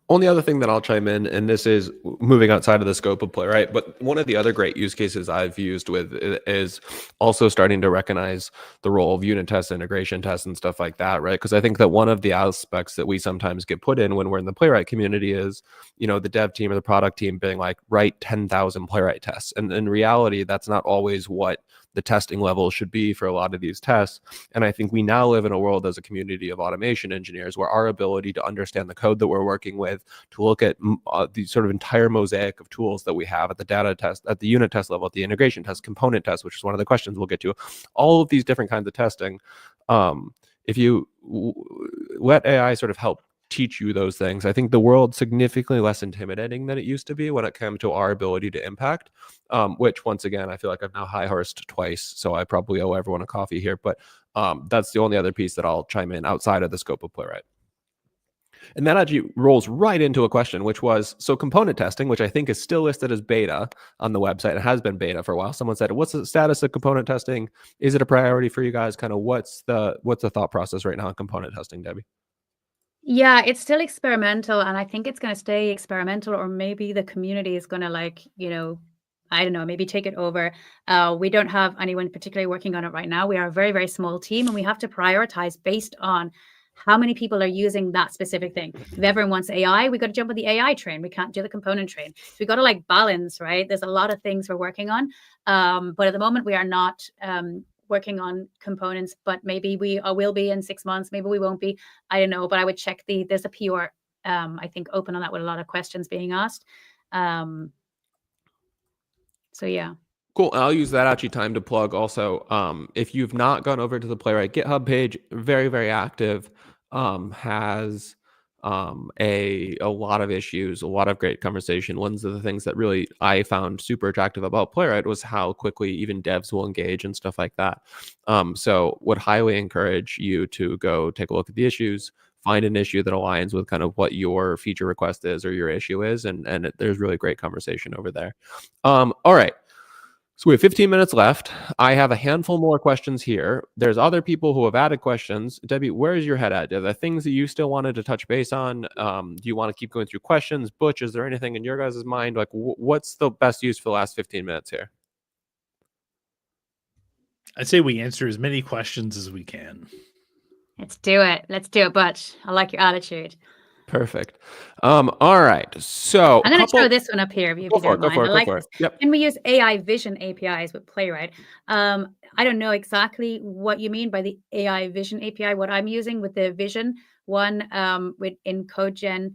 Only other thing that I'll chime in, and this is moving outside of the scope of Playwright, but one of the other great use cases I've used with is also starting to recognize the role of unit tests, integration tests, and stuff like that, right? Because I think that one of the aspects that we sometimes get put in when we're in the Playwright community is, the dev team or the product team being like, write 10,000 Playwright tests. And in reality, that's not always what the testing level should be for a lot of these tests. And I think we now live in a world as a community of automation engineers where our ability to understand the code that we're working with, to look at the sort of entire mosaic of tools that we have at the data test, at the unit test level, at the integration test, component test, which is one of the questions we'll get to, all of these different kinds of testing. If you let AI sort of help teach you those things, I think the world's significantly less intimidating than it used to be when it came to our ability to impact, which once again, I feel like I've now high-horsed twice, so I probably owe everyone a coffee here, but that's the only other piece that I'll chime in outside of the scope of Playwright. And that actually rolls right into a question, which was, so component testing, which I think is still listed as beta on the website. It has been beta for a while. Someone said, what's the status of component testing? Is it a priority for you guys? Kind of what's the thought process right now on component testing, Debbie? Yeah, it's still experimental, and I think it's going to stay experimental, or maybe the community is going to, like, I don't know, maybe take it over. We don't have anyone particularly working on it right now. We are a very, very small team, and we have to prioritize based on how many people are using that specific thing. If everyone wants AI, we got to jump on the AI train. We can't do the component train. So we got to like balance, right? There's a lot of things we're working on. But at the moment, we are not working on components, but maybe we will be in 6 months. Maybe we won't be. I don't know, but I would check there's a PR, I think, open on that with a lot of questions being asked. So yeah. Cool. I'll use that actually time to plug also. If you've not gone over to the Playwright GitHub page, very, very active, has a lot of issues, a lot of great conversation. One of the things that really I found super attractive about Playwright was how quickly even devs will engage and stuff like that. So would highly encourage you to go take a look at the issues, find an issue that aligns with kind of what your feature request is or your issue is, and there's really great conversation over there. All right. So we have 15 minutes left. I have a handful more questions here. There's other people who have added questions. Debbie, where is your head at? Are there things that you still wanted to touch base on? Do you want to keep going through questions? Butch, is there anything in your guys' mind? Like, what's the best use for the last 15 minutes here? I'd say we answer as many questions as we can. Let's do it. Let's do it, Butch. I like your attitude. Perfect. All right. So I'm going to throw this one up here if you don't mind. Go for it. Yep. Can we use AI vision APIs with Playwright? I don't know exactly what you mean by the AI vision API. What I'm using with the vision one in Copilot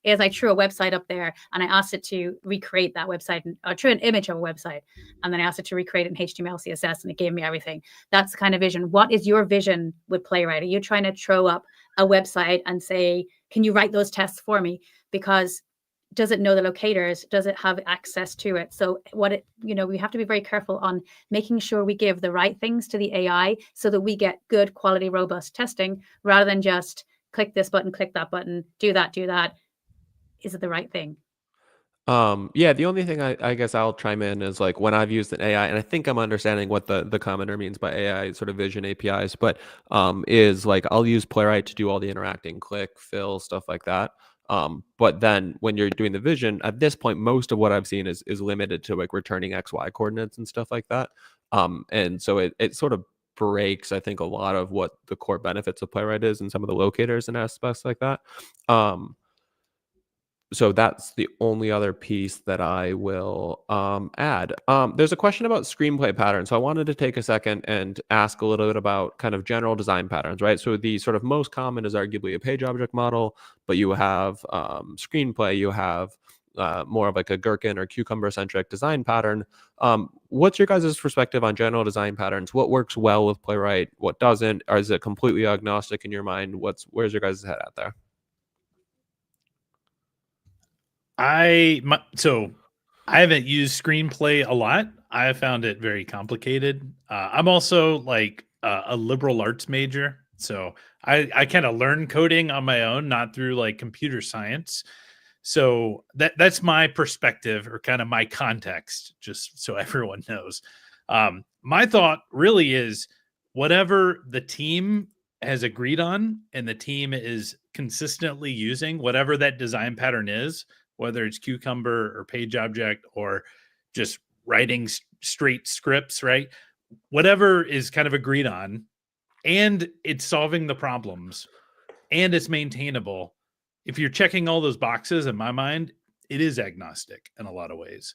is I threw a website up there and I asked it to recreate that website, or threw an image of a website, and then I asked it to recreate it in HTML, CSS, and it gave me everything. That's the kind of vision. What is your vision with Playwright? Are you trying to throw up a website and say, can you write those tests for me? Because does it know the locators? Does it have access to it? So we have to be very careful on making sure we give the right things to the AI so that we get good quality, robust testing, rather than just click this button, click that button, do that. Is it the right thing? Yeah, the only thing I guess I'll chime in is like when I've used an AI, and I think I'm understanding what the commenter means by AI sort of vision APIs, but is like I'll use Playwright to do all the interacting, click, fill, stuff like that. But then when you're doing the vision, at this point, most of what I've seen is limited to like returning XY coordinates and stuff like that. And so it sort of breaks, I think, a lot of what the core benefits of Playwright is and some of the locators and aspects like that. So that's the only other piece that I will add. There's a question about screenplay patterns. So I wanted to take a second and ask a little bit about kind of general design patterns, right? So the sort of most common is arguably a page object model, but you have screenplay, you have more of like a gherkin or cucumber centric design pattern. What's your guys' perspective on general design patterns? What works well with Playwright? What doesn't? Or is it completely agnostic in your mind? Where's your guys' head at there? So I haven't used screenplay a lot. I found it very complicated. I'm also like a liberal arts major, so I kind of learned coding on my own, not through like computer science. So that's my perspective, or kind of my context, just so everyone knows. My thought really is whatever the team has agreed on and the team is consistently using, whatever that design pattern is, whether it's cucumber or page object or just writing straight scripts, right? Whatever is kind of agreed on, and it's solving the problems, and it's maintainable. If you're checking all those boxes, in my mind, it is agnostic in a lot of ways.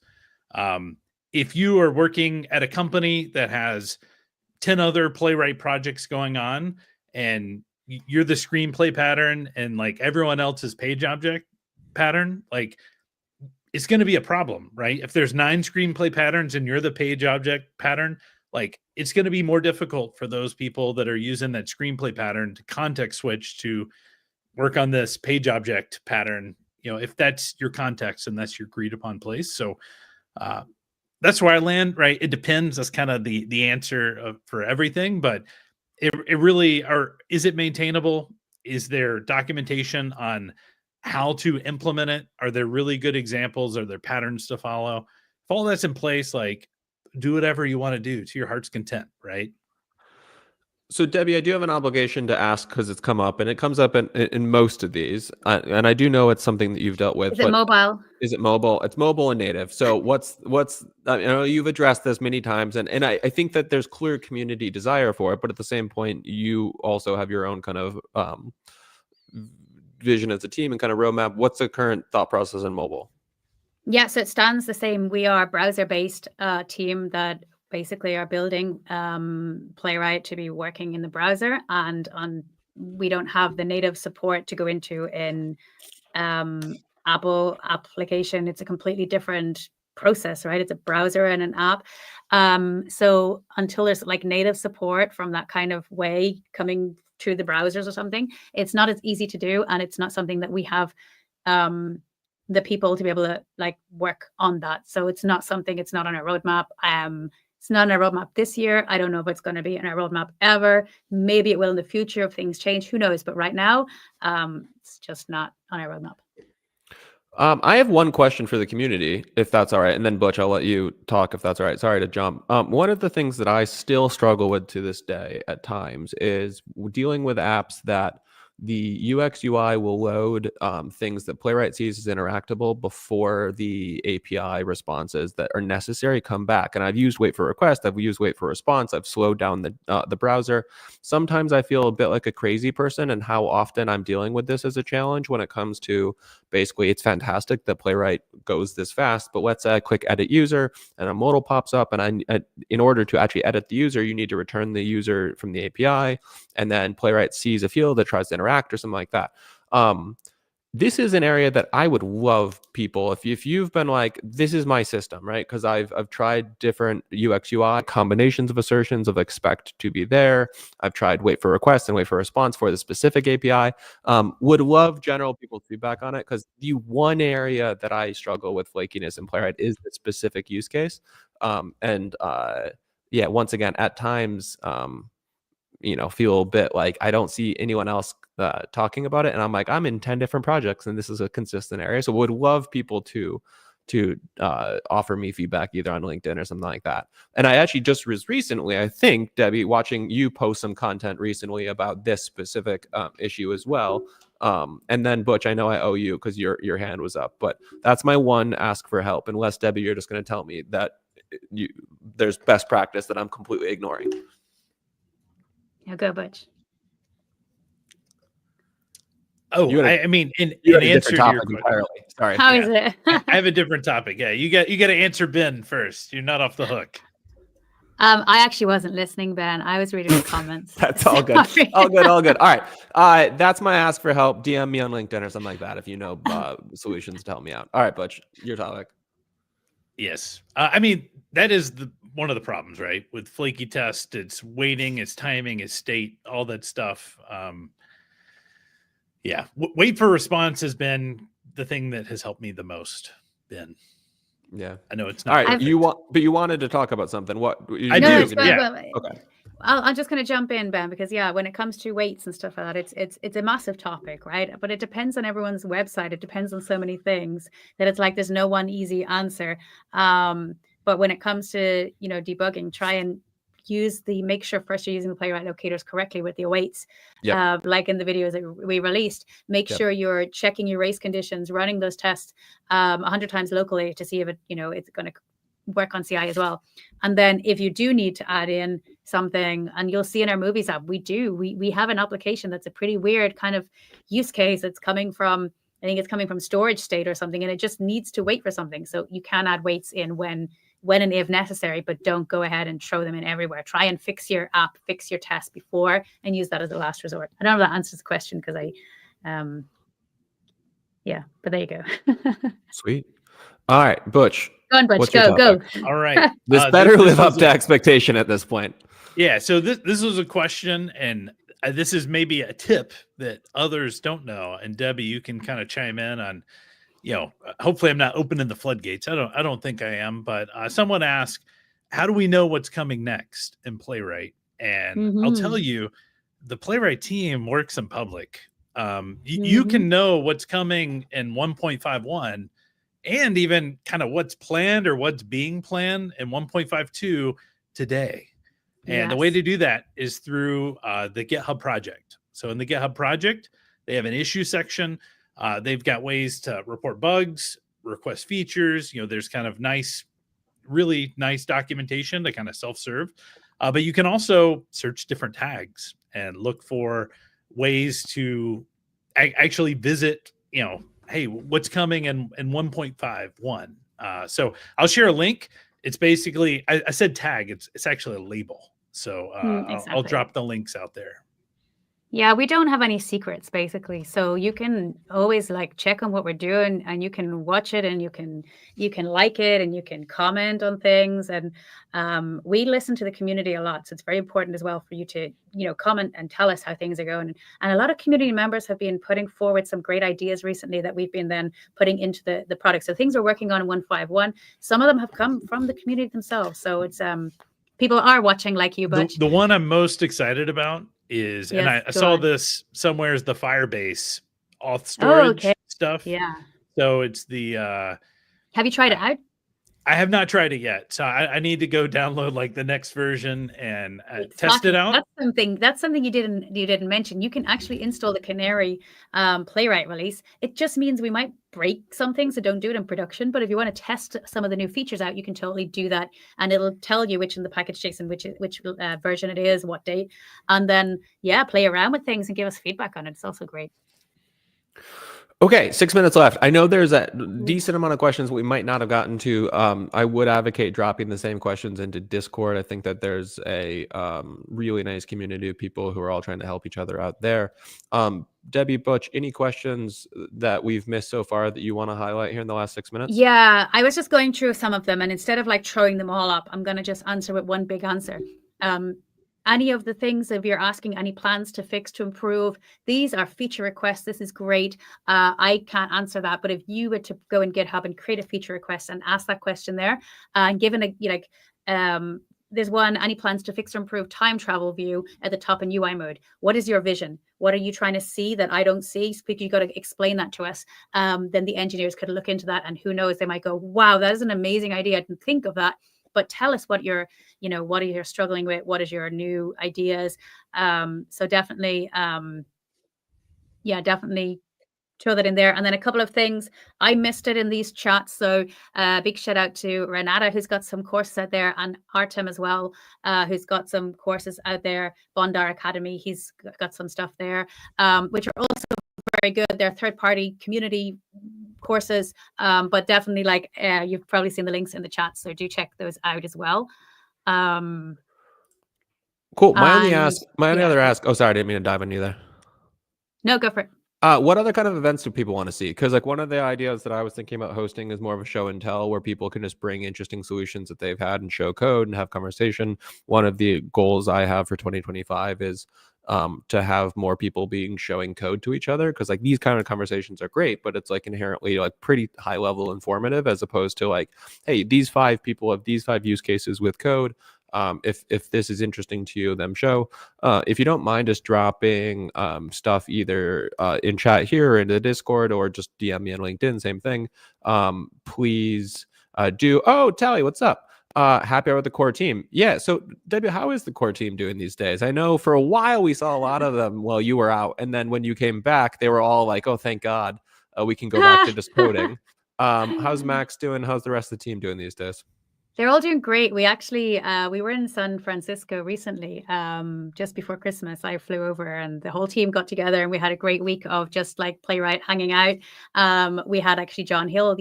If you are working at a company that has 10 other Playwright projects going on, and you're the screenplay pattern and like everyone else's page object pattern, like it's going to be a problem, right? If there's 9 screenplay patterns and you're the page object pattern, like it's going to be more difficult for those people that are using that screenplay pattern to context switch to work on this page object pattern, if that's your context and that's your agreed upon place. So that's where I land, right? It depends. That's kind of the answer for everything, but it really is it maintainable? Is there documentation on how to implement it? Are there really good examples? Are there patterns to follow? If all that's in place, like, do whatever you want to do to your heart's content, right? So Debbie, I do have an obligation to ask because it's come up, and it comes up in most of these, and I do know it's something that you've dealt with. Is it mobile? Is it mobile? It's mobile and native. So what's I know you've addressed this many times, and I think that there's clear community desire for it, but at the same point, you also have your own kind of vision as a team and kind of roadmap. What's the current thought process in mobile? Yeah, so it stands the same. We are a browser-based team that basically are building Playwright to be working in the browser, and we don't have the native support to go into in Apple application. It's a completely different process, right? It's a browser and an app. So until there's like native support from that kind of way coming to the browsers or something, it's not as easy to do, and it's not something that we have the people to be able to like work on that. So it's not something, it's not on our roadmap. It's not on our roadmap this year. I don't know if it's going to be on our roadmap ever. Maybe it will in the future if things change. Who knows? But right now, it's just not on our roadmap. I have one question for the community, if that's all right. And then Butch, I'll let you talk if that's all right. Sorry to jump. One of the things that I still struggle with to this day at times is dealing with apps that the UX UI will load things that Playwright sees as interactable before the API responses that are necessary come back. And I've used wait for request, I've used wait for response, I've slowed down the browser. Sometimes I feel a bit like a crazy person, and how often I'm dealing with this as a challenge when it comes to basically it's fantastic that Playwright goes this fast, but let's say I click edit user and a modal pops up, and in order to actually edit the user, you need to return the user from the API, and then Playwright sees a field that tries to interact or something like that. This is an area that I would love people, if you've been like, this is my system, right? Because I've tried different UX UI combinations of assertions of expect to be there. I've tried wait for request and wait for response for the specific API. Would love general people's feedback on it, because the one area that I struggle with flakiness in Playwright is the specific use case. Yeah, once again, at times, feel a bit like I don't see anyone else talking about it, and I'm like, I'm in 10 different projects and this is a consistent area. So would love people to offer me feedback either on LinkedIn or something like that. And I actually just was recently, I think, Debbie, watching you post some content recently about this specific issue as well. And then Butch, I know I owe you because your hand was up, but that's my one ask for help, unless Debbie, you're just going to tell me that there's best practice that I'm completely ignoring. Yeah, go Butch. Oh, I mean, in answer to your question, entirely. Sorry. How is it? I have a different topic. Yeah, you got to answer Ben first. You're not off the hook. I actually wasn't listening, Ben. I was reading the comments. That's all good. All good. All right. That's my ask for help. DM me on LinkedIn or something like that if you know solutions to help me out. All right, Butch, your topic. Yes. I mean, that is one of the problems, right? With flaky test, it's waiting, it's timing, it's state, all that stuff. Yeah. Wait for response has been the thing that has helped me the most, Ben. Yeah. I know it's not. All right. You wanted to talk about something. What? I do. Yeah. Okay. I'm just going to jump in, Ben, because when it comes to weights and stuff like that, it's a massive topic, right? But it depends on everyone's website. It depends on so many things that it's like there's no one easy answer. But when it comes to debugging, try and make sure first you're using the Playwright locators correctly with the awaits. Yep. Like in the videos that we released, make sure you're checking your race conditions, running those tests 100 times locally to see if it's going to work on CI as well. And then if you do need to add in something, and you'll see in our movies app, we have an application that's a pretty weird kind of use case. It's coming from, I think it's coming from storage state or something, and it just needs to wait for something. So you can add waits in when and if necessary, but don't go ahead and throw them in everywhere. Try and fix your app, fix your test before, and use that as a last resort. I don't know if that answers the question, because but there you go. Sweet. All right, Butch. Go on, Butch. Go. All right. This better live up to expectation at this point. Yeah. So this was a question, and this is maybe a tip that others don't know. And Debbie, you can kind of chime in on, hopefully I'm not opening the floodgates. I don't think I am, but someone asked, how do we know what's coming next in Playwright? And I'll tell you, the Playwright team works in public. You can know what's coming in 1.51 and even kind of what's planned or what's being planned in 1.52 today. And the way to do that is through the GitHub project. So in the GitHub project, they have an issue section. They've got ways to report bugs, request features. There's kind of really nice documentation to kind of self-serve. But you can also search different tags and look for ways to actually visit, hey, what's coming in 1.51. So I'll share a link. It's basically, I said tag, it's actually a label. So I'll drop the links out there. Yeah, we don't have any secrets, basically. So you can always check on what we're doing, and you can watch it, and you can like it, and you can comment on things. And we listen to the community a lot. So it's very important as well for you to, comment and tell us how things are going. And a lot of community members have been putting forward some great ideas recently that we've been then putting into the product. So things we're working on in 151, some of them have come from the community themselves. So it's people are watching like you, Butch. The one I'm most excited about is, and I saw this somewhere, is the Firebase auth storage stuff. Yeah. So it's the have you tried it out? I have not tried it yet. So I need to go download the next version and test it out. That's something you didn't mention. You can actually install the Canary Playwright release. It just means we might break something, so don't do it in production. But if you want to test some of the new features out, you can totally do that, and it'll tell you which in the package JSON, which version it is, what date, and then play around with things and give us feedback on it. It's also great. Okay, 6 minutes left. I know there's a decent amount of questions we might not have gotten to. I would advocate dropping the same questions into Discord. I think that there's a really nice community of people who are all trying to help each other out there. Debbie, Butch, any questions that we've missed so far that you want to highlight here in the last 6 minutes? Yeah, I was just going through some of them, and instead of throwing them all up, I'm going to just answer with one big answer. Any of the things, if you're asking any plans to fix, to improve, these are feature requests. This is great. I can't answer that, but if you were to go in GitHub and create a feature request and ask that question there, and given there's one, any plans to fix or improve time travel view at the top in UI mode. What is your vision? What are you trying to see that I don't see? You got to explain that to us. Then the engineers could look into that, and who knows, they might go, wow, that is an amazing idea. I didn't think of that. But tell us what you're struggling with. What is your new ideas? So definitely, definitely throw that in there. And then a couple of things I missed it in these chats. So big shout out to Renata, who's got some courses out there, and Artem as well, who's got some courses out there. Bondar Academy, he's got some stuff there, which are also very good. They're third-party community courses, but definitely you've probably seen the links in the chat, so do check those out as well. Cool. My only other ask. Oh, sorry, I didn't mean to dive on you there. No, go for it. What other kind of events do people want to see? Because one of the ideas that I was thinking about hosting is more of a show and tell, where people can just bring interesting solutions that they've had and show code and have conversation. One of the goals I have for 2025 is to have more people showing code to each other, because these kind of conversations are great, but it's inherently pretty high level informative, as opposed to hey, these 5 people have these 5 use cases with code. If this is interesting to you, them show. If you don't mind just dropping stuff either in chat here or in the Discord, or just DM me on LinkedIn, same thing. Please do. Oh, Tally, what's up? Happy hour with the core team. Yeah. So Debbie, how is the core team doing these days? I know for a while we saw a lot of them while you were out, and then when you came back, they were all oh, thank God, we can go back to just coding. How's Max doing? How's the rest of the team doing these days? They're all doing great. We actually, we were in San Francisco recently, just before Christmas. I flew over, and the whole team got together, and we had a great week of just Playwright hanging out. We had actually John Hill,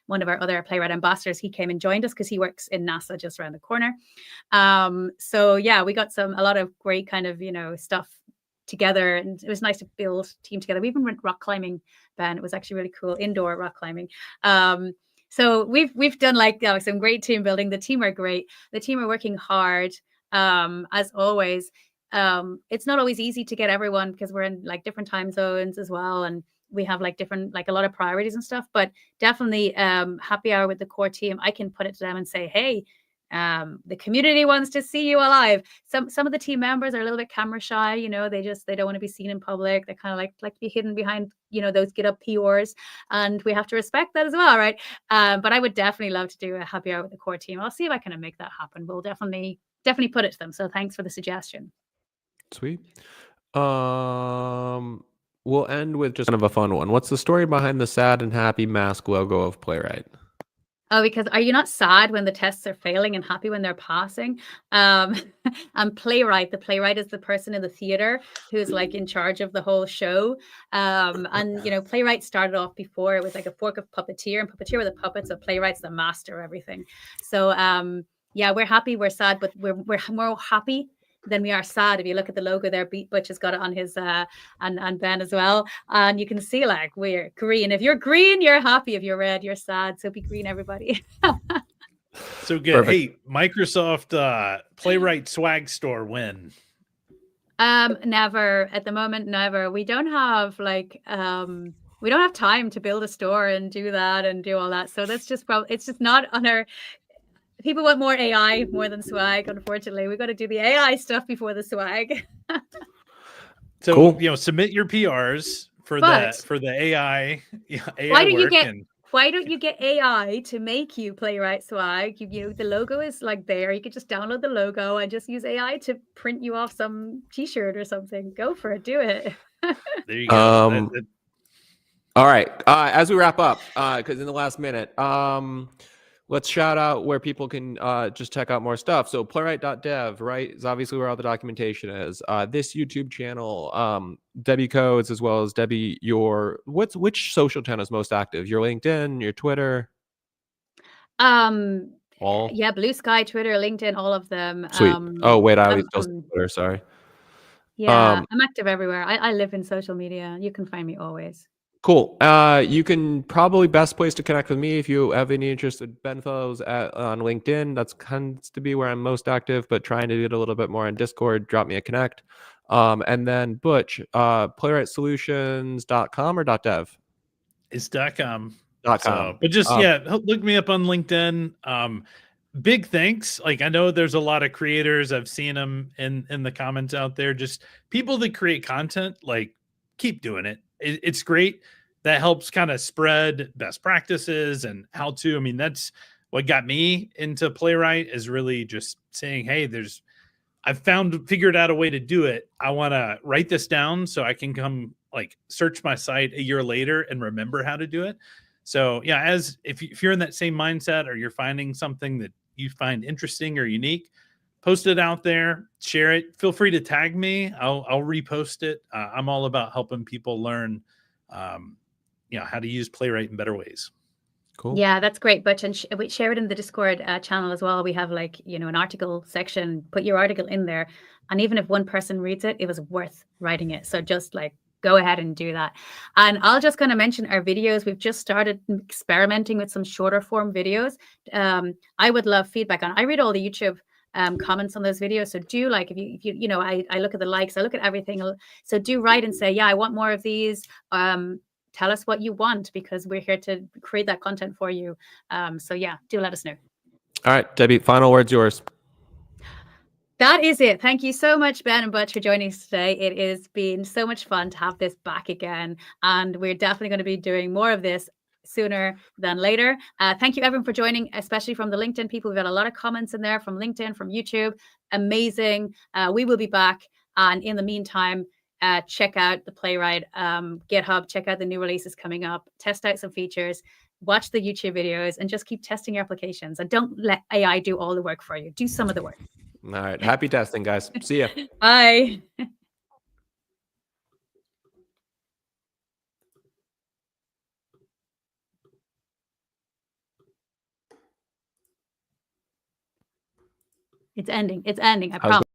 one of our other Playwright ambassadors. He came and joined us because he works in NASA just around the corner. So yeah, we got a lot of great kind of, stuff together, and it was nice to build a team together. We even went rock climbing, Ben. It was actually really cool, indoor rock climbing. So we've done some great team building. The team are great. The team are working hard, as always. It's not always easy to get everyone, because we're in different time zones as well, and we have different a lot of priorities and stuff. But definitely happy hour with the core team. I can put it to them and say, hey, The community wants to see you alive. Some of the team members are a little bit camera shy, you know, they don't want to be seen in public. They kind of like to be hidden behind, you know, those GitHub PRs, and we have to respect that as well, right? But I would definitely love to do a happy hour with the core team. I'll see if I can make that happen. We'll definitely put it to them. So thanks for the suggestion. Sweet. We'll end with just kind of a fun one. What's the story behind the sad and happy mask logo of Playwright? Oh, because are you not sad when the tests are failing and happy when they're passing? And Playwright, the playwright is the person in the theater who's like in charge of the whole show. And you know, Playwright started off before it was like a fork of Puppeteer, and Puppeteer were the puppets, so Playwright's the master of everything. So yeah, we're happy, we're sad, but we're more happy than we are sad. If you look at the logo there, Beat Butch has got it on his and Ben as well, and you can see like we're green. If you're green, you're happy. If you're red, you're sad. So be green, everybody. So good. Perfect. Hey, Microsoft Playwright swag store win. Never at the moment. Never. We don't have like we don't have time to build a store and do that and do all that. So that's just probably, it's just not on our. People want more AI more than swag. Unfortunately, we got to do the AI stuff before the swag. So cool. You know, submit your PRs for the AI. Why don't you get AI to make you Playwright swag? You know, the logo is like there. You could just download the logo and just use AI to print you off some T-shirt or something. Go for it. Do it. There you go. All right. As we wrap up, because in the last minute, let's shout out where people can just check out more stuff. So playwright.dev, right, is obviously where all the documentation is. This YouTube channel, Debbie Codes, as well as Debbie, which social channel is most active? Your LinkedIn, your Twitter? All? Yeah, Blue Sky, Twitter, LinkedIn, all of them. Sweet. Oh, wait, I was still Twitter, sorry. Yeah, I'm active everywhere. I live in social media. You can find me always. Cool. You can probably best place to connect with me if you have any interest in Ben Fellows on LinkedIn. That's tends to be where I'm most active, but trying to do it a little bit more on Discord. Drop me a connect. And then Butch, playwrightsolutions.com or .dev? It's .com. .com. But just look me up on LinkedIn. Big thanks. Like, I know there's a lot of creators. I've seen them in the comments out there. Just people that create content, like, keep doing it. It's great. That helps kind of spread best practices and how to. I mean, that's what got me into Playwright, is really just saying, hey, I've figured out a way to do it. I want to write this down so I can come like search my site a year later and remember how to do it. So yeah, if you're in that same mindset, or you're finding something that you find interesting or unique, post it out there, share it. Feel free to tag me. I'll repost it. I'm all about helping people learn, how to use Playwright in better ways. Cool. Yeah, that's great, Butch. And we share it in the Discord channel as well. We have like, an article section. Put your article in there. And even if one person reads it, it was worth writing it. So just like go ahead and do that. And I'll just kind of mention our videos. We've just started experimenting with some shorter form videos. I would love feedback on. I read all the YouTube comments on those videos. So do like, if you I look at the likes, I look at everything. So do write and say, yeah, I want more of these. Tell us what you want, because we're here to create that content for you. So yeah, do let us know. All right, Debbie, final words yours. That is it. Thank you so much, Ben and Butch, for joining us today. It has been so much fun to have this back again. And we're definitely going to be doing more of this sooner than later. Thank you, everyone, for joining, especially from the LinkedIn people. We've got a lot of comments in there from LinkedIn, from YouTube. Amazing. We will be back. And in the meantime, check out the Playwright GitHub. Check out the new releases coming up. Test out some features. Watch the YouTube videos and just keep testing your applications. And don't let AI do all the work for you. Do some of the work. All right. Happy testing, guys. See ya. Bye. It's ending. I promise.